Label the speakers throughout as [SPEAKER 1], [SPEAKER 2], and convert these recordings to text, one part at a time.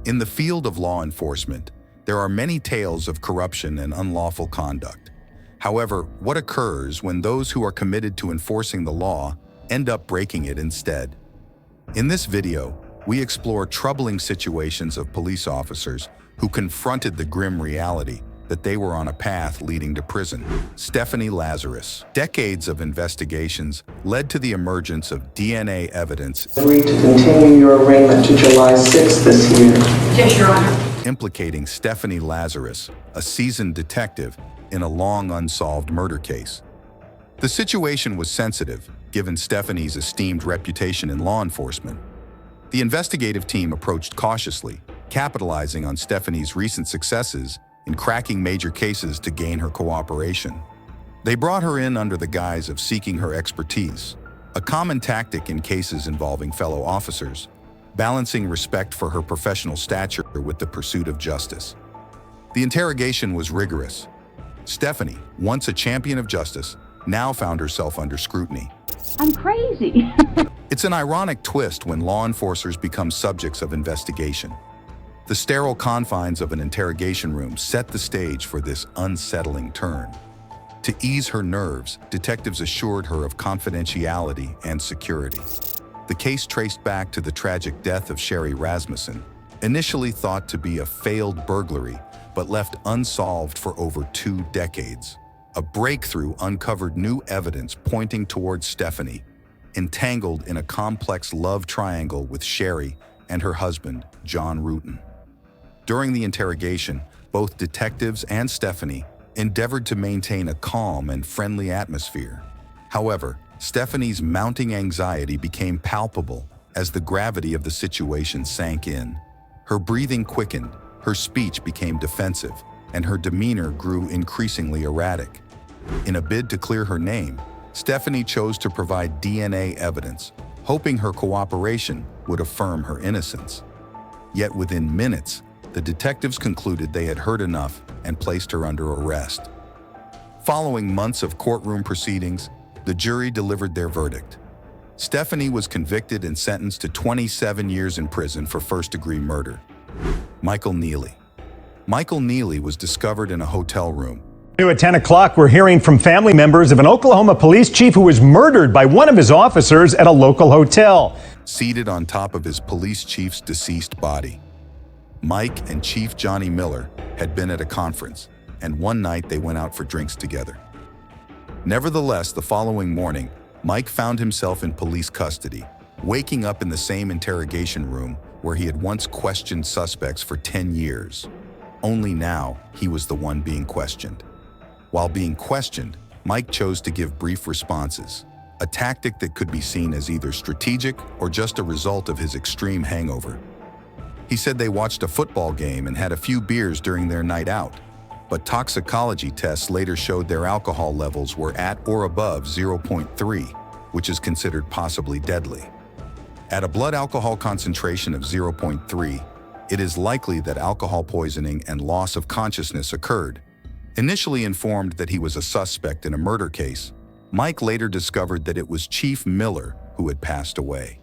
[SPEAKER 1] In the field of law enforcement, there are many tales of corruption and unlawful conduct. However, what occurs when those who are committed to enforcing the law end up breaking it instead? In this video, we explore troubling situations of police officers who confronted the grim reality that they were on a path leading to prison. Stephanie Lazarus. Decades of investigations led to the emergence of DNA evidence.
[SPEAKER 2] Agreed to continue your arraignment to July 6th this year.
[SPEAKER 3] Yes, Your Honor.
[SPEAKER 1] Implicating Stephanie Lazarus, a seasoned detective, in a long unsolved murder case. The situation was sensitive, given Stephanie's esteemed reputation in law enforcement. The investigative team approached cautiously, capitalizing on Stephanie's recent successes in cracking major cases to gain her cooperation. They brought her in under the guise of seeking her expertise, a common tactic in cases involving fellow officers, balancing respect for her professional stature with the pursuit of justice. The interrogation was rigorous. Stephanie, once a champion of justice, now found herself under scrutiny.
[SPEAKER 3] I'm crazy.
[SPEAKER 1] It's an ironic twist when law enforcers become subjects of investigation. The sterile confines of an interrogation room set the stage for this unsettling turn. To ease her nerves, detectives assured her of confidentiality and security. The case traced back to the tragic death of Sherry Rasmussen, initially thought to be a failed burglary, but left unsolved for over 2 decades. A breakthrough uncovered new evidence pointing towards Stephanie, entangled in a complex love triangle with Sherry and her husband, John Ruetten. During the interrogation, both detectives and Stephanie endeavored to maintain a calm and friendly atmosphere. However, Stephanie's mounting anxiety became palpable as the gravity of the situation sank in. Her breathing quickened, her speech became defensive, and her demeanor grew increasingly erratic. In a bid to clear her name, Stephanie chose to provide DNA evidence, hoping her cooperation would affirm her innocence. Yet within minutes, the detectives concluded they had heard enough and placed her under arrest. Following months of courtroom proceedings, the jury delivered their verdict. Stephanie was convicted and sentenced to 27 years in prison for first-degree murder. Michael Neely. Michael Neely was discovered in a hotel room.
[SPEAKER 4] At 10 o'clock, we're hearing from family members of an Oklahoma police chief who was murdered by one of his officers at a local hotel.
[SPEAKER 1] Seated on top of his police chief's deceased body. Mike and Chief Johnny Miller had been at a conference, and one night they went out for drinks together. Nevertheless, the following morning, Mike found himself in police custody, waking up in the same interrogation room where he had once questioned suspects for 10 years. Only now, he was the one being questioned. While being questioned, Mike chose to give brief responses, a tactic that could be seen as either strategic or just a result of his extreme hangover. He said they watched a football game and had a few beers during their night out, but toxicology tests later showed their alcohol levels were at or above 0.3, which is considered possibly deadly. At a blood alcohol concentration of 0.3, it is likely that alcohol poisoning and loss of consciousness occurred. Initially informed that he was a suspect in a murder case, Mike later discovered that it was Chief Miller who had passed away.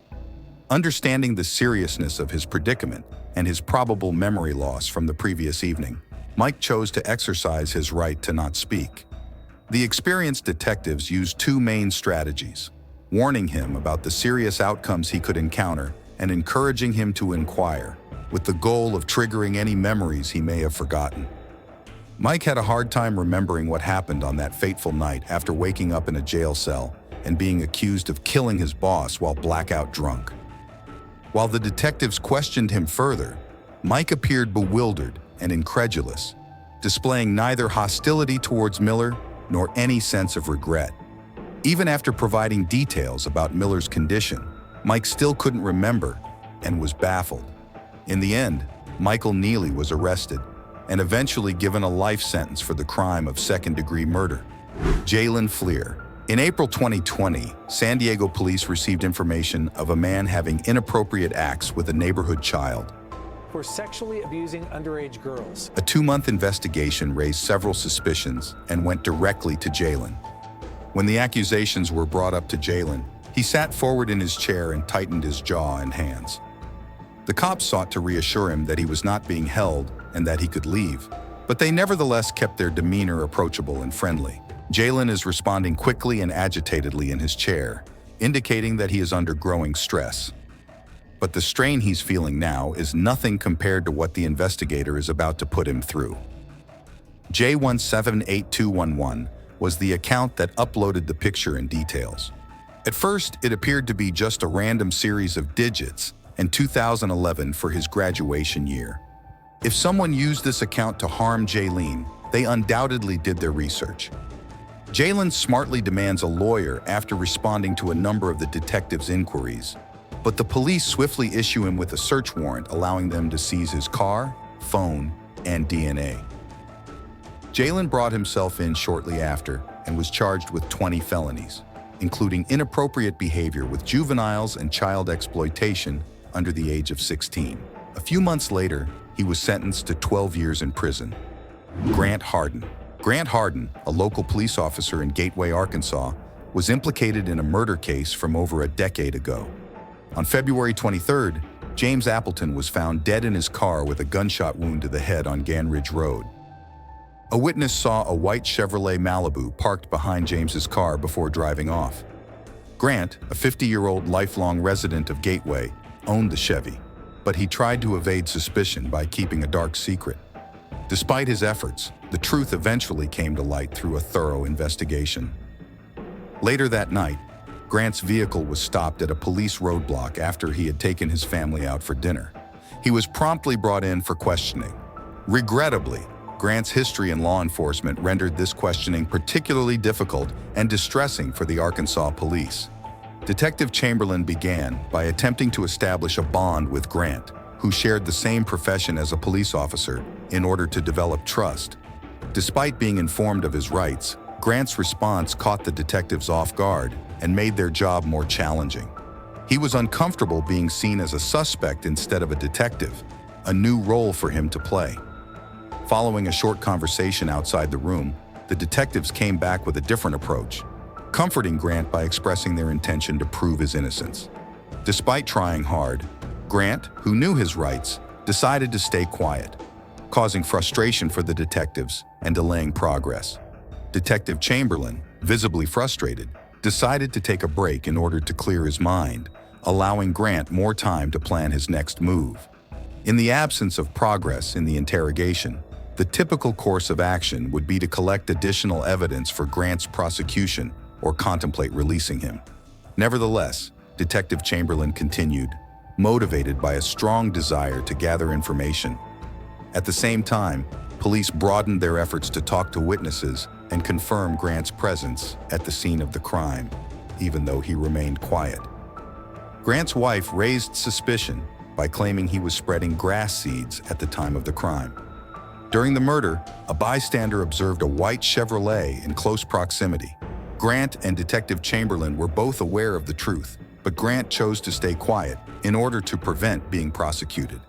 [SPEAKER 1] Understanding the seriousness of his predicament and his probable memory loss from the previous evening, Mike chose to exercise his right to not speak. The experienced detectives used 2 main strategies, warning him about the serious outcomes he could encounter and encouraging him to inquire, with the goal of triggering any memories he may have forgotten. Mike had a hard time remembering what happened on that fateful night after waking up in a jail cell and being accused of killing his boss while blackout drunk. While the detectives questioned him further, Mike appeared bewildered and incredulous, displaying neither hostility towards Miller nor any sense of regret. Even after providing details about Miller's condition, Mike still couldn't remember and was baffled. In the end, Michael Neely was arrested and eventually given a life sentence for the crime of second-degree murder. Jalen Fleer. In April 2020, San Diego police received information of a man having inappropriate acts with a neighborhood child.
[SPEAKER 5] For sexually abusing underage girls.
[SPEAKER 1] A 2-month investigation raised several suspicions and went directly to Jalen. When the accusations were brought up to Jalen, he sat forward in his chair and tightened his jaw and hands. The cops sought to reassure him that he was not being held and that he could leave, but they nevertheless kept their demeanor approachable and friendly. Jalen is responding quickly and agitatedly in his chair, indicating that he is under growing stress. But the strain he's feeling now is nothing compared to what the investigator is about to put him through. J178211 was the account that uploaded the picture and details. At first, it appeared to be just a random series of digits and 2011 for his graduation year. If someone used this account to harm Jalen, they undoubtedly did their research. Jalen smartly demands a lawyer after responding to a number of the detectives' inquiries, but the police swiftly issue him with a search warrant allowing them to seize his car, phone, and DNA. Jalen brought himself in shortly after and was charged with 20 felonies, including inappropriate behavior with juveniles and child exploitation under the age of 16. A few months later, he was sentenced to 12 years in prison. Grant Harden. Grant Harden, a local police officer in Gateway, Arkansas, was implicated in a murder case from over a decade ago. On February 23rd, James Appleton was found dead in his car with a gunshot wound to the head on Ganridge Road. A witness saw a white Chevrolet Malibu parked behind James's car before driving off. Grant, a 50-year-old lifelong resident of Gateway, owned the Chevy, but he tried to evade suspicion by keeping a dark secret. Despite his efforts, the truth eventually came to light through a thorough investigation. Later that night, Grant's vehicle was stopped at a police roadblock after he had taken his family out for dinner. He was promptly brought in for questioning. Regrettably, Grant's history in law enforcement rendered this questioning particularly difficult and distressing for the Arkansas police. Detective Chamberlain began by attempting to establish a bond with Grant, who shared the same profession as a police officer, in order to develop trust. Despite being informed of his rights, Grant's response caught the detectives off guard and made their job more challenging. He was uncomfortable being seen as a suspect instead of a detective, a new role for him to play. Following a short conversation outside the room, the detectives came back with a different approach, comforting Grant by expressing their intention to prove his innocence. Despite trying hard, Grant, who knew his rights, decided to stay quiet, causing frustration for the detectives and delaying progress. Detective Chamberlain, visibly frustrated, decided to take a break in order to clear his mind, allowing Grant more time to plan his next move. In the absence of progress in the interrogation, the typical course of action would be to collect additional evidence for Grant's prosecution or contemplate releasing him. Nevertheless, Detective Chamberlain continued, motivated by a strong desire to gather information. At the same time, police broadened their efforts to talk to witnesses and confirm Grant's presence at the scene of the crime, even though he remained quiet. Grant's wife raised suspicion by claiming he was spreading grass seeds at the time of the crime. During the murder, a bystander observed a white Chevrolet in close proximity. Grant and Detective Chamberlain were both aware of the truth, but Grant chose to stay quiet in order to prevent being prosecuted.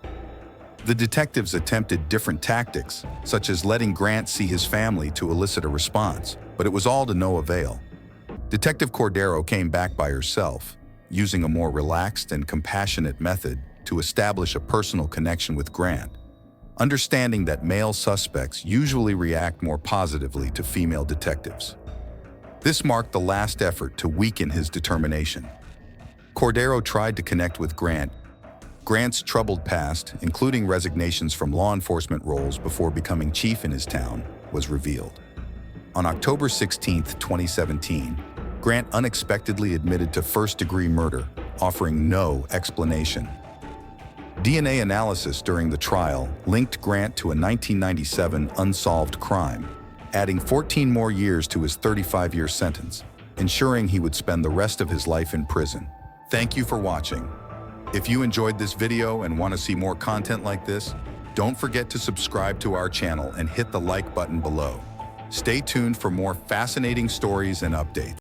[SPEAKER 1] The detectives attempted different tactics, such as letting Grant see his family to elicit a response, but it was all to no avail. Detective Cordero came back by herself, using a more relaxed and compassionate method to establish a personal connection with Grant, understanding that male suspects usually react more positively to female detectives. This marked the last effort to weaken his determination. Cordero tried to connect with Grant. Grant's troubled past, including resignations from law enforcement roles before becoming chief in his town, was revealed. On October 16, 2017, Grant unexpectedly admitted to first-degree murder, offering no explanation. DNA analysis during the trial linked Grant to a 1997 unsolved crime, adding 14 more years to his 35-year sentence, ensuring he would spend the rest of his life in prison. Thank you for watching. If you enjoyed this video and want to see more content like this, don't forget to subscribe to our channel and hit the like button below. Stay tuned for more fascinating stories and updates.